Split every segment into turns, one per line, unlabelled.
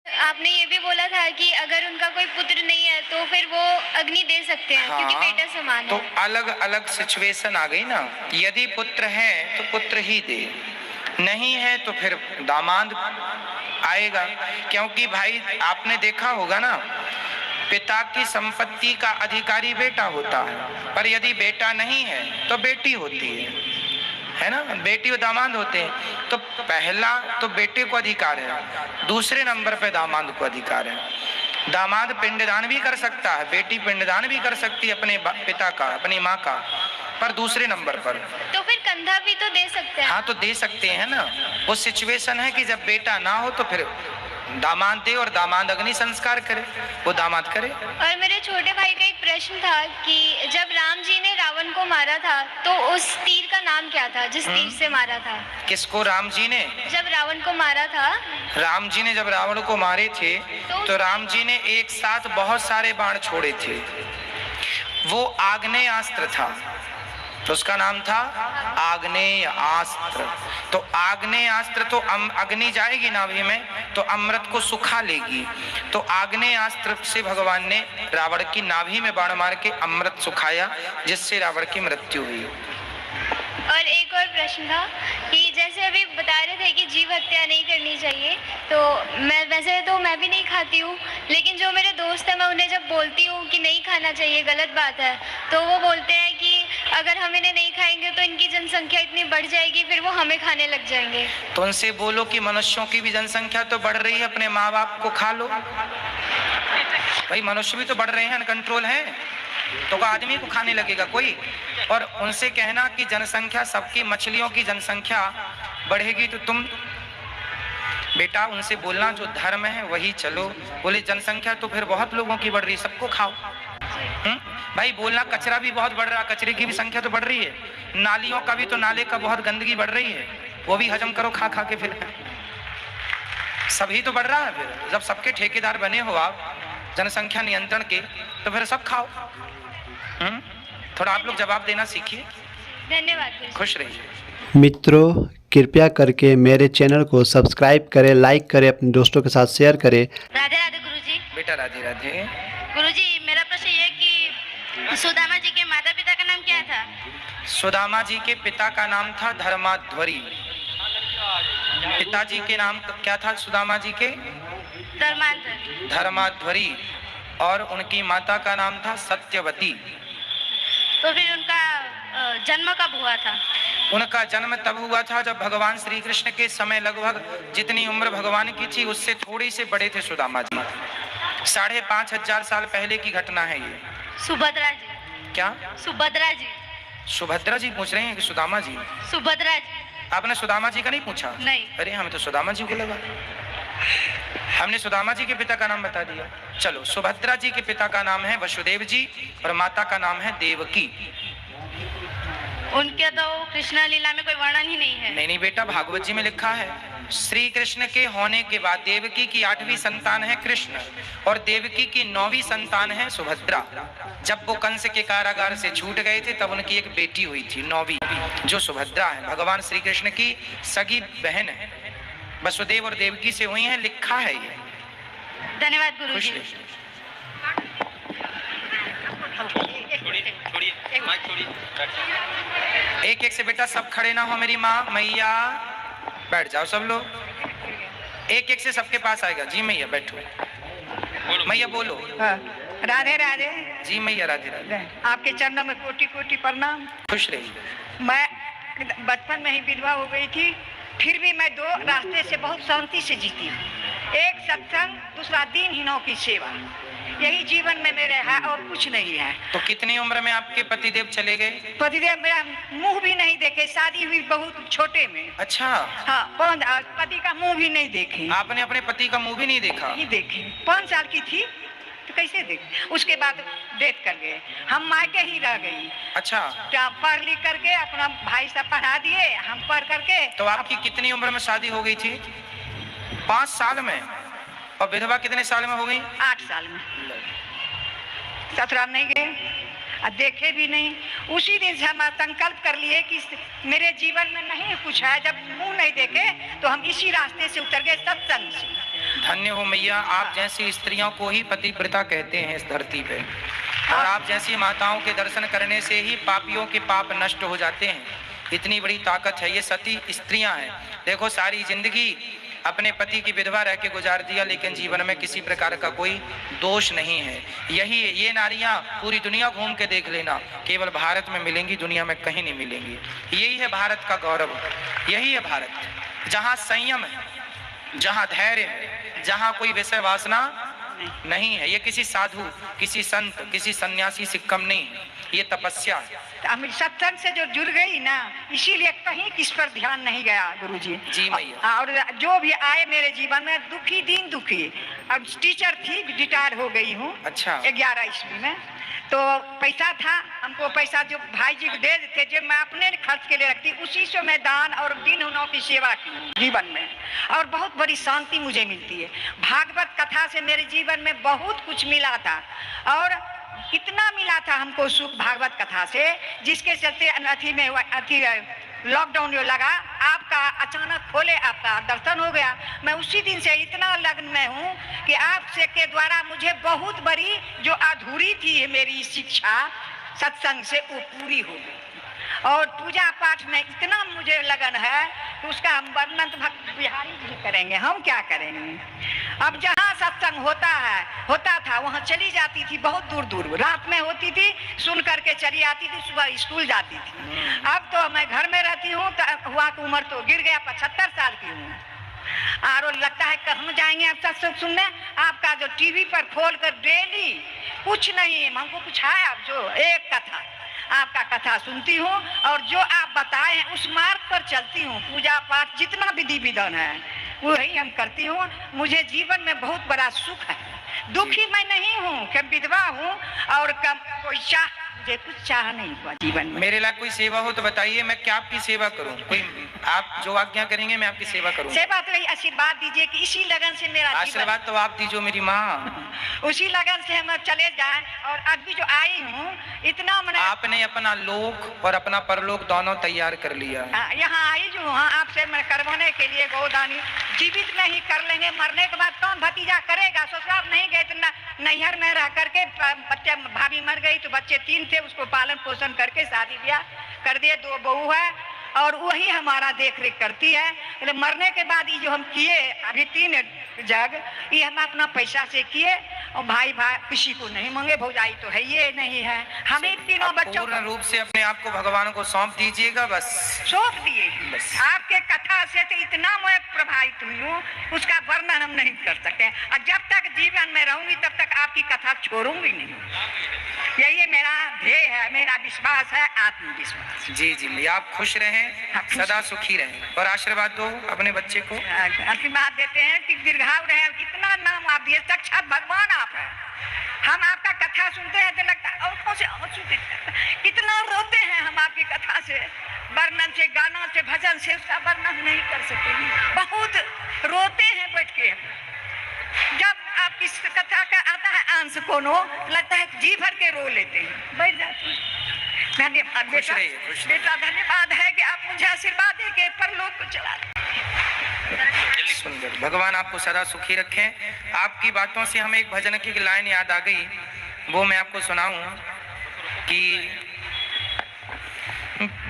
आपने ये भी बोला था कि अगर उनका कोई पुत्र नहीं है तो फिर वो अग्नि दे सकते हैं, क्योंकि बेटा समान
तो
है।
अलग अलग सिचुएशन आ गई ना। यदि पुत्र है तो पुत्र ही दे, नहीं है तो फिर दामाद आएगा। क्योंकि भाई आपने देखा होगा ना, पिता की संपत्ति का अधिकारी बेटा होता है, पर यदि बेटा नहीं है तो बेटी होती है ना। बेटी और दामाद होते हैं। तो पहला तो बेटे को अधिकार है, दूसरे नंबर पे दामाद को अधिकार है। दामाद पिंडदान भी कर सकता है, बेटी पिंडदान भी कर सकती है अपने पिता का, अपनी माँ का, पर दूसरे नंबर पर।
तो फिर कंधा भी तो दे सकते हैं।
हाँ तो दे सकते हैं ना। वो सिचुएशन है कि जब बेटा ना हो तो फिर दामाद दे और दामाद अग्नि संस्कार करे, वो दामाद करे।
और मेरे छोटे भाई का एक प्रश्न था कि जब राम जी ने रावण को मारा था तो उस तीर का नाम क्या था, जिस तीर से मारा था?
किसको? राम जी ने
जब रावण को मारा था।
राम जी ने जब रावण को मारे थे तो राम जी ने एक साथ बहुत सारे बाण छोड़े थे। वो आग्नेयास्त्र था, तो उसका नाम था आग्नेयास्त्र। तो आग्नेयास्त्र तो अग्नि जाएगी नाभि में तो अमृत को सुखा लेगी। तो आग्नेयास्त्र से भगवान ने रावण की नाभि में बाण मार के अमृत सुखाया, जिससे रावण की मृत्यु हुई।
और एक और प्रश्न था कि जैसे अभी बता रहे थे कि जीव हत्या नहीं करनी चाहिए, तो वैसे तो मैं भी नहीं खाती हूँ, लेकिन जो मेरे दोस्त हैं मैं उन्हें जब बोलती हूँ कि नहीं खाना चाहिए, गलत बात है, तो वो बोलते हैं कि अगर हम इन्हें नहीं खाएंगे तो इनकी जनसंख्या इतनी बढ़ जाएगी, फिर वो हमें खाने लग जाएंगे।
तो उनसे बोलो कि मनुष्यों की भी जनसंख्या तो बढ़ रही है, अपने माँ बाप को खा लो। भाई मनुष्य भी तो बढ़ रहे हैं, अनकंट्रोल है, तो का आदमी को खाने लगेगा कोई? और उनसे कहना कि जनसंख्या सबकी, मछलियों की जनसंख्या बढ़ेगी तो तुम बेटा उनसे बोलना जो धर्म है वही चलो। बोले जनसंख्या तो फिर बहुत लोगों की बढ़ रही है, सबको खाओ। भाई बोलना कचरा भी बहुत बढ़ रहा, कचरे की भी संख्या तो बढ़ रही है। नालियों का भी तो, नाले का बहुत गंदगी बढ़ रही है, वो भी हजम करो खा खा के। फिर सभी तो बढ़ रहा है। फिर जब सबके ठेकेदार बने हो आप जनसंख्या नियंत्रण के, तो फिर सब खाओ। थोड़ा आप लोग जवाब देना सीखिए।
धन्यवाद।
खुश रहिए।
मित्रों कृपया करके मेरे चैनल को सब्सक्राइब करें, लाइक करें, अपने दोस्तों के साथ शेयर करें।
राधे राधे गुरुजी।
बेटा राधे राधे।
गुरुजी मेरा प्रश्न ये कि सुदामा जी के माता पिता का नाम क्या था?
सुदामा जी के पिता का नाम था धर्माध्वरी। पिताजी के नाम क्या था सुदामा जी के? धर्माध्वरी। और उनकी माता का नाम था सत्यवती।
तो फिर उनका जन्म कब हुआ था?
उनका जन्म तब हुआ था जब भगवान श्री कृष्ण के समय, लगभग जितनी उम्र भगवान की थी उससे थोड़ी से बड़े थे सुदामा जी। 5,500 साल पहले की घटना है ये।
सुभद्रा जी।
क्या?
सुभद्रा जी।
सुभद्रा जी पूछ रहे हैं कि सुदामा जी?
सुभद्रा जी।
आपने सुदामा जी का नहीं पूछा?
नहीं।
अरे हमें तो सुदामा जी को लगा, हमने सुदामा जी के पिता का नाम बता दिया। चलो, सुभद्रा जी के पिता का नाम है वसुदेव जी और माता का नाम है देवकी।
उनके तो कृष्ण लीला में कोई वर्णन ही नहीं है।
नहीं बेटा, भागवत जी में लिखा है श्री कृष्ण के होने के बाद देवकी की 8वीं संतान है कृष्ण और देवकी की 9वीं संतान है सुभद्रा। जब वो कंस के कारागार से छूट गए थे तब उनकी एक बेटी हुई थी 9वीं, जो सुभद्रा है, भगवान श्री कृष्ण की सगी बहन है। वसुदेव और देवकी से हुई है, लिखा है ये।
धन्यवाद गुरुजी।
एक एक से बेटा, सब खड़े ना हो। मेरी माँ मैया बैठ जाओ सब लोग, एक एक से सबके पास आएगा। जी मैया बैठो। मैया बोलो।
राधे राधे।
जी मैया राधे राधे।
आपके चरणों में कोटि कोटि प्रणाम।
खुश रहिए।
मैं बचपन में ही विधवा हो गई थी, फिर भी मैं 2 रास्ते से बहुत शांति से जीती हूँ। एक सत्संग, दूसरा दीनहीनों की सेवा। यही जीवन में मेरे है और कुछ नहीं है।
तो कितनी उम्र में आपके पतिदेव चले गए?
पतिदेव मेरा मुंह भी नहीं देखे, शादी हुई बहुत छोटे में।
अच्छा।
हाँ, पति का मुंह भी नहीं देखे।
आपने अपने पति का मुंह भी नहीं देखा?
नहीं देखे। 5 साल की थी तो कैसे देखे। उसके बाद डेथ कर गए, हम मायके ही रह गई।
अच्छा।
क्या पढ़ लिख करके अपना भाई सब पढ़ा दिए, हम पढ़ करके।
तो आपकी कितनी उम्र में शादी हो गई थी? 5 साल में। और विधवा कितने साल में हो गई?
8 साल में। ससुराल नहीं गए और देखे भी नहीं। उसी दिन से हम संकल्प कर लिए कि मेरे जीवन में नहीं कुछ है। जब मुंह नहीं देखे तो हम इसी रास्ते से उतर गए, सत्संग से।
धन्य हो मैया, आप जैसी स्त्रियों को ही पतिव्रता कहते हैं इस धरती पे, और आप जैसी माताओं के दर्शन करने से ही पापियों के पाप नष्ट हो जाते हैं। इतनी बड़ी ताकत है, ये सती स्त्रियां हैं। देखो सारी जिंदगी अपने पति की विधवा रह के गुजार दिया, लेकिन जीवन में किसी प्रकार का कोई दोष नहीं है। यही ये नारियां पूरी दुनिया घूम के देख लेना, केवल भारत में मिलेंगी, दुनिया में कहीं नहीं मिलेंगी। यही है भारत का गौरव, यही है भारत, जहाँ संयम है, जहाँ धैर्य है, जहाँ कोई विषय वासना नहीं है। ये किसी साधु, किसी संत, किसी सन्यासी से कम नहीं है, ये तपस्या है।
हम सत्संग से जो जुड़ गई ना, इसीलिए कहीं किस पर ध्यान नहीं गया गुरुजी।
जी मैया।
और जो भी आए मेरे जीवन में दुखी दिन दुखी। अब टीचर थी, रिटायर हो गई हूँ।
अच्छा।
11 ईस्वी में तो पैसा था, हमको पैसा जो भाई जी को दे देते, जो मैं अपने खर्च के लिए रखती, उसी से मैं दान और दिन उनों की सेवा की जीवन में, और बहुत बड़ी शांति मुझे मिलती है। भागवत कथा से मेरे जीवन में बहुत कुछ मिला था, और इतना मिला था हमको सुख भागवत कथा से, जिसके चलते अथी में लॉकडाउन जो लगा, आपका अचानक खोले, आपका दर्शन हो गया। मैं उसी दिन से इतना लग्न में हूँ कि आपसे के द्वारा मुझे बहुत बड़ी जो अधूरी थी मेरी शिक्षा सत्संग से, वो पूरी हो गई। और पूजा पाठ में इतना मुझे लगन है कि उसका हम वर्णन तो भक्त बिहारी जी करेंगे, हम क्या करेंगे। अब जहाँ सत्संग होता था वहाँ चली जाती थी, बहुत दूर दूर रात में होती थी, सुन करके चली आती थी, सुबह स्कूल जाती थी। अब तो मैं घर में रहती हूँ, तो हुआ की उम्र तो गिर गया, 75 साल की हूँ। और लगता है कहाँ जाएंगे अब सत्संग सुनने। आपका जो टीवी पर खोल कर डेली कुछ नहीं, हमको कुछ है, अब जो एक कथा, आपका कथा सुनती हूँ, और जो आप बताए हैं उस मार्ग पर चलती हूँ। पूजा पाठ जितना विधि विधान है वही हम करती हूँ। मुझे जीवन में बहुत बड़ा सुख है, दुखी मैं नहीं हूँ, कि विधवा हूँ, और कम कोई चाह, मुझे कुछ चाह नहीं हुआ जीवन में।
मेरे लायक कोई सेवा हो तो बताइए, मैं क्या आपकी सेवा करूं? कोई आप जो आज्ञा करेंगे मैं आपकी सेवा करूंगा।
सेवा तो यही आशीर्वाद दीजिए कि इसी लगन से मेरा
आशीर्वाद तो आप दीजिए मेरी माँ,
उसी लगन से हम चले जाएं। और आज भी जो आई हूँ इतना मैंने,
आपने अपना लोक और अपना परलोक दोनों तैयार कर लिया।
यहाँ आई जो हाँ आपसे मैं करवाने के लिए गोदानी। जीवित में ही कर लेंगे, मरने के बाद कौन भतीजा करेगा। ससुराल नहीं गए तो नैहर में रह करके, बच्चे भाभी मर गई तो बच्चे 3 थे, उसको पालन पोषण करके शादी ब्याह कर दिए, 2 बहू है, और वही हमारा देख रेख करती है। मरने के बाद ये जो हम किए अभी 3 जग, ये हम अपना पैसा से किए, और भाई किसी को नहीं मांगे, भौजाई तो है ये नहीं है, हमें तीनों बच्चों
पूर्ण रूप से अपने आप को भगवान को सौंप दीजिएगा, बस
सौंप दिए। आपके कथा से तो इतना मैं प्रभावित हुई हूँ, उसका वर्णन हम नहीं कर सकते। और जब तक जीवन में रहूंगी तब तक आपकी कथा छोड़ूंगी नहीं। यही मेरा ध्येय है, मेरा विश्वास है, आत्मविश्वास।
जी जी मैया, आप खुश रहें, सदा सुखी रहें, और आशीर्वाद दो अपने बच्चे को।
आशीर्वाद देते हैं कि दीर्घायु रहे। इतना नाम आप दिए, साक्षात भगवान आप है। हम आपका कथा सुनते हैं तो लगता है और से कितना रोते हैं हम आपकी कथा से, वर्णन से, गाना से, भजन से, उसका वर्णन नहीं कर सकेंगे। बहुत रोते हैं बैठ के। जब आपकी कथा का आता है अंश कोनो, लगता है जी भर के रो लेते हैं, बैठ जाते हैं। धन्यवाद बेटा, बेटा धन्यवाद है कि आप मुझे आशीर्वाद दे के परलोक को चला।
सुंदर, भगवान आपको सदा सुखी रखें। आपकी बातों से हमें एक भजन की लाइन याद आ गई, वो मैं आपको सुनाऊं कि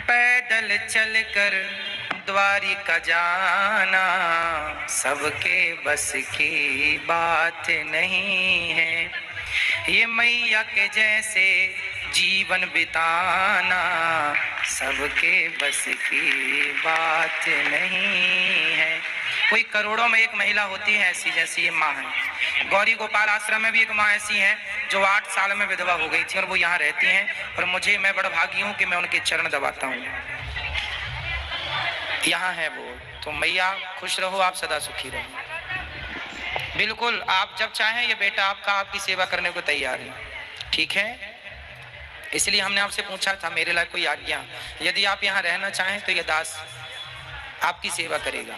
पैदल चलकर द्वारिका जाना सबके बस की बात नहीं है, ये मैया के जैसे जीवन बिताना सबके बस की बात नहीं है। कोई करोड़ों में एक महिला होती है ऐसी, जैसी ये माँ है। गौरी गोपाल आश्रम में भी एक माँ ऐसी है जो 8 साल में विधवा हो गई थी, और वो यहाँ रहती हैं, और मैं बड़ा भागी हूँ कि मैं उनके चरण दबाता हूँ। यहाँ है वो। तो मैया खुश रहो, आप सदा सुखी रहो। बिल्कुल, आप जब चाहें ये बेटा आपका आपकी सेवा करने को तैयार है, ठीक है। इसलिए हमने आपसे पूछा था मेरे लिए कोई आज्ञा, यदि आप यहाँ रहना चाहें तो ये दास आपकी सेवा करेगा।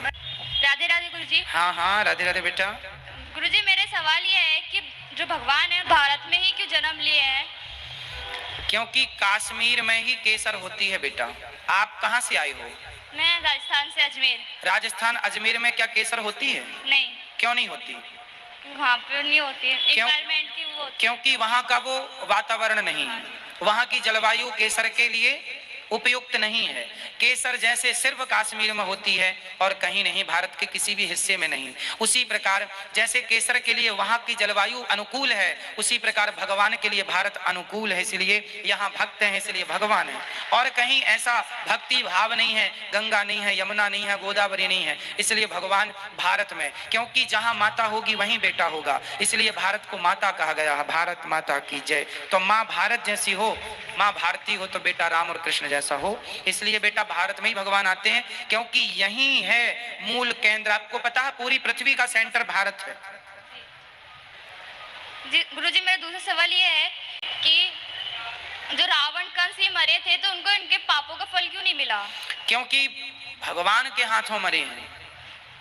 राधे राधे गुरुजी।
हाँ हाँ, राधे राधे बेटा।
गुरुजी, मेरे सवाल ये है कि जो भगवान है भारत में ही क्यों जन्म लिए हैं?
क्योंकि कश्मीर में ही केसर होती है बेटा। आप कहाँ से आए हो?
मैं राजस्थान से, अजमेर।
राजस्थान अजमेर में क्या केसर होती है?
नहीं।
क्यों नहीं होती?
वहाँ पे नहीं होती है,
क्यों?
एनवायरनमेंट की वो होती
क्योंकि वहां का वो वातावरण नहीं है, वहां की जलवायु केसर के लिए उपयुक्त नहीं है। केसर जैसे सिर्फ कश्मीर में होती है और कहीं नहीं, भारत के किसी भी हिस्से में नहीं, उसी प्रकार जैसे केसर के लिए वहां की जलवायु अनुकूल है, उसी प्रकार भगवान के लिए भारत अनुकूल है, इसलिए यहाँ भक्त हैं, इसलिए भगवान है। और कहीं ऐसा भक्ति भाव नहीं है, गंगा नहीं है, यमुना नहीं है, गोदावरी नहीं है, इसलिए भगवान भारत में, क्योंकि जहाँ माता होगी वहीं बेटा होगा, इसलिए भारत को माता कहा गया है। भारत माता की जय। तो माँ भारत जैसी हो, माँ भारती हो, तो बेटा राम और कृष्ण जैसा हो, इसलिए बेटा भारत में ही भगवान आते हैं, क्योंकि यही है मूल केंद्र। आपको पता है पूरी पृथ्वी का सेंटर भारत है।
जी गुरुजी, मेरा दूसरा सवाल ये है कि जो रावण कंस ये मरे थे तो उनको इनके पापों का फल क्यों नहीं मिला?
क्योंकि भगवान के हाथों मरे हैं।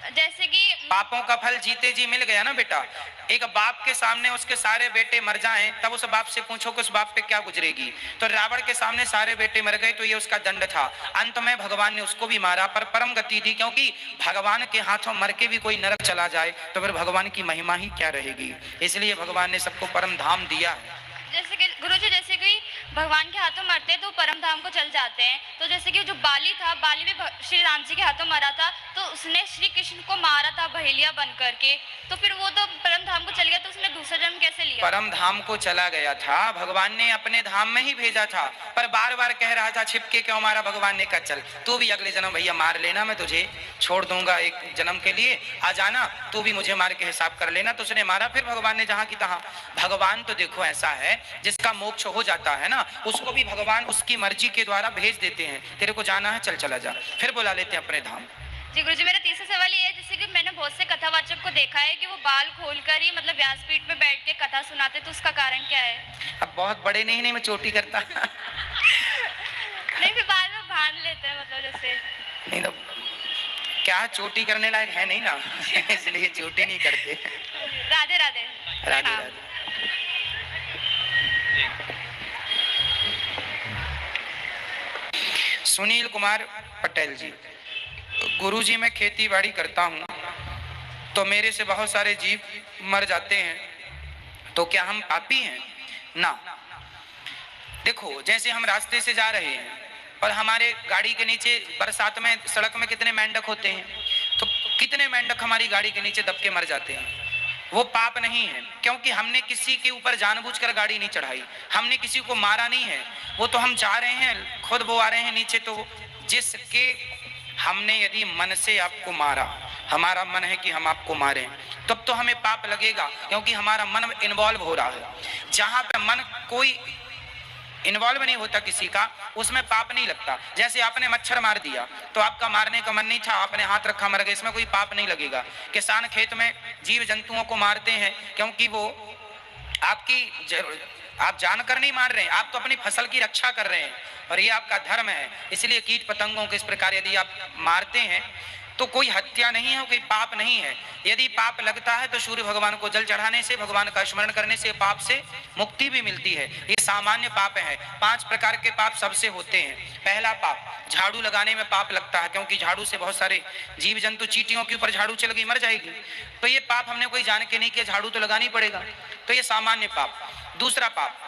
जैसे कि
पापों का फल जीते जी मिल गया ना बेटा। एक बाप के सामने उसके सारे बेटे मर जाएं, तब उस बाप से पूछो कि उस बाप पे क्या गुजरेगी। तो रावण के सामने सारे बेटे मर गए, तो ये उसका दंड था। अंत में भगवान ने उसको भी मारा, पर परम गति थी, क्योंकि भगवान के हाथों मर के भी कोई नरक चला जाए तो फिर भगवान की महिमा ही क्या रहेगी। इसलिए भगवान ने सबको परम धाम दिया है।
जैसे कि गुरुजी, जैसे कि भगवान के हाथों मरते हैं तो परम धाम को चल जाते हैं, तो जैसे कि जो बाली था, बाली भी श्री राम जी के हाथों मरा था, तो उसने श्री कृष्ण को मारा था बहेलिया बन करके, तो फिर वो तो परम धाम को चल गया, तो उसने दूसरा जन्म कैसे लिया?
परम धाम को चला गया था, भगवान ने अपने धाम में ही भेजा था, पर बार बार कह रहा था छिपके क्यों मारा। भगवान ने कहा चल तू भी अगले जन्म भैया मार लेना, मैं तुझे छोड़ दूंगा एक जन्म के लिए, आ जाना तू भी मुझे मार के हिसाब कर लेना। तो उसने मारा, फिर भगवान ने जहां की तहां। भगवान तो देखो ऐसा है, जिसका मोक्ष हो जाता है ना, उसको भी भगवान उसकी मर्जी के द्वारा भेज देते हैं। तेरे को जाना है, चल चला जा, फिर बुला लेते हैं अपने धाम।
जी गुरुजी, मेरा तीसरा सवाल ये है, जैसे कि मैंने बहुत से कथावाचक को देखा है कि वो बाल खोलकर ही मतलब व्यासपीठ में बैठ के कथा सुनाते, तो उसका कारण क्या है?
अब बहुत बड़े नहीं मैं चोटी करता
नहीं, फिर बाद में बांध लेते हैं, मतलब जैसे
नहीं तो क्या चोटी करने लायक है नहीं ना इसलिए चोटी नहीं करते।
राधे राधे।
राधे
हाँ।
राधे। सुनील कुमार पटेल जी, गुरुजी मैं खेती बाड़ी करता हूँ तो मेरे से बहुत सारे जीव मर जाते हैं, तो क्या हम पापी हैं? ना। देखो जैसे हम रास्ते से जा रहे हैं और हमारे गाड़ी के नीचे बरसात में सड़क में कितने मेंढक होते हैं, तो कितने मेंढक हमारी गाड़ी के नीचे दब के मर जाते हैं। वो पाप नहीं है, क्योंकि हमने किसी के ऊपर जानबूझकर गाड़ी नहीं चढ़ाई, हमने किसी को मारा नहीं है। वो तो हम जा रहे हैं, खुद वो आ रहे हैं नीचे, तो जिसके हमने यदि मन से आपको मारा, हमारा मन है कि हम आपको मारें, तब तो हमें पाप लगेगा, क्योंकि हमारा मन इन्वॉल्व हो रहा है। जहां पे मन कोई इन्वॉल्व नहीं होता किसी का, उसमें पाप नहीं लगता। जैसे आपने मच्छर मार दिया तो आपका मारने का मन नहीं था, आपने हाथ रखा मर गए, इसमें कोई पाप नहीं लगेगा। किसान खेत में जीव जंतुओं को मारते हैं क्योंकि वो आप जानकर नहीं मार रहे हैं, आप तो अपनी फसल की रक्षा कर रहे हैं और ये आपका धर्म है। इसलिए कीट पतंगों को इस प्रकार यदि आप मारते हैं तो कोई हत्या नहीं है, कोई पाप नहीं है। यदि पाप लगता है तो सूर्य भगवान को जल चढ़ाने से, भगवान का स्मरण करने से पाप से मुक्ति भी मिलती है। ये सामान्य पाप है। 5 प्रकार के पाप सबसे होते हैं। पहला पाप, झाड़ू लगाने में पाप लगता है, क्योंकि झाड़ू से बहुत सारे जीव जंतु, चींटियों के ऊपर झाड़ू चल गई मर जाएगी, तो ये पाप हमने कोई जान के नहीं किया, झाड़ू तो लगानी पड़ेगा, तो ये सामान्य पाप। दूसरा पाप,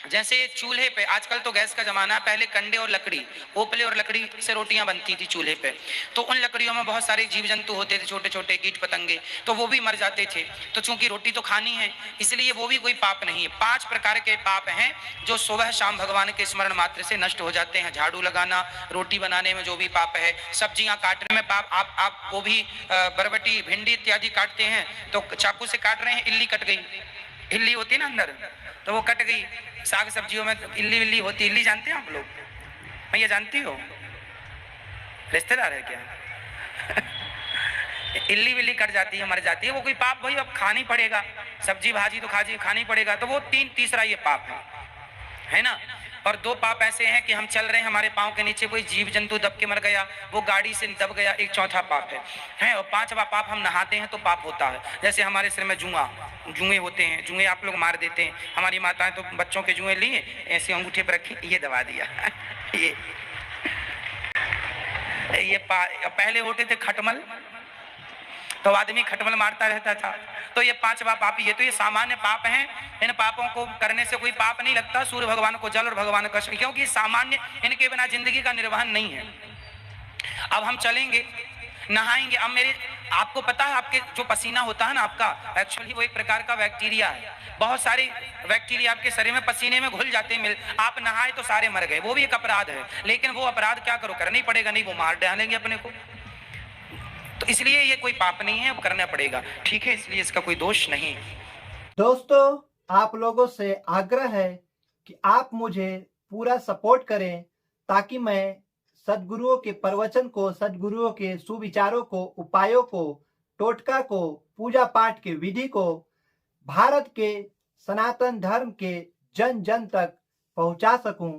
जैसे चूल्हे पे, आजकल तो गैस का जमाना है, पहले कंडे और लकड़ी, ओपले और लकड़ी से रोटियां बनती थी चूल्हे पे, तो उन लकड़ियों में बहुत सारे जीव जंतु होते थे, छोटे छोटे कीट पतंगे, तो वो भी मर जाते थे। तो चूंकि रोटी तो खानी है इसलिए वो भी कोई पाप नहीं है। 5 प्रकार के पाप हैं जो सुबह शाम भगवान के स्मरण मात्र से नष्ट हो जाते हैं। झाड़ू लगाना, रोटी बनाने में जो भी पाप है, सब्जियां काटने में पाप, आप वो भी बरबटी, भिंडी इत्यादि काटते हैं तो चाकू से काट रहे हैं, इल्ली कट गई, इल्ली होती है ना अंदर, तो वो कट गई। साग सब्जियों में इल्ली विल्ली होती, इल्ली जानते हैं आप लोग? भैया जानती हो? रिश्तेदार है क्या? इल्ली विल्ली कट जाती है, मर जाती है, वो कोई पाप भाई अब खानी पड़ेगा, सब्जी भाजी तो खानी पड़ेगा, तो वो तीसरा ये पाप है ना। और 2 पाप ऐसे हैं कि हम चल रहे हैं, हमारे पाँव के नीचे कोई जीव जंतु दब के मर गया, वो गाड़ी से दब गया, एक चौथा पाप है। और 5वां पाप, हम नहाते हैं तो पाप होता है। जैसे हमारे सिर में जुएं होते हैं, जुएं आप लोग मार देते हैं, हमारी माताएं तो बच्चों के जुएं लिए ऐसे अंगूठे पर रखी, ये दबा दिया ये पहले होते थे खटमल, तो आदमी खटमल मारता रहता था। तो ये 5वां पाप, ये तो ये सामान्य पाप हैं। इन पापों को करने से कोई पाप नहीं लगता। सूर्य भगवान को जल और भगवान का, क्योंकि सामान्य, इनके बिना जिंदगी का निर्वहन नहीं है। अब हम चलेंगे, नहाएंगे। अब मेरे, आपको पता है आपके जो पसीना होता है ना आपका, एक्चुअली वो एक प्रकार का बैक्टीरिया है। बहुत सारे बैक्टीरिया आपके शरीर में पसीने में घुल जाते हैं। आप नहाए तो सारे मर गए, वो भी एक अपराध है। लेकिन वो अपराध क्या करो, करना ही पड़ेगा, नहीं वो मार डालेंगे अपने को। तो इसलिए ये कोई पाप नहीं है, वो करना पड़ेगा, ठीक है, इसलिए इसका कोई दोष नहीं।
दोस्तों, आप लोगों से आग्रह है कि आप मुझे पूरा सपोर्ट करें ताकि मैं सद्गुरुओं के प्रवचन को, सद्गुरुओं के सुविचारों को, उपायों को, टोटका को, पूजा पाठ के विधि को भारत के सनातन धर्म के जन जन तक पहुंचा सकूं।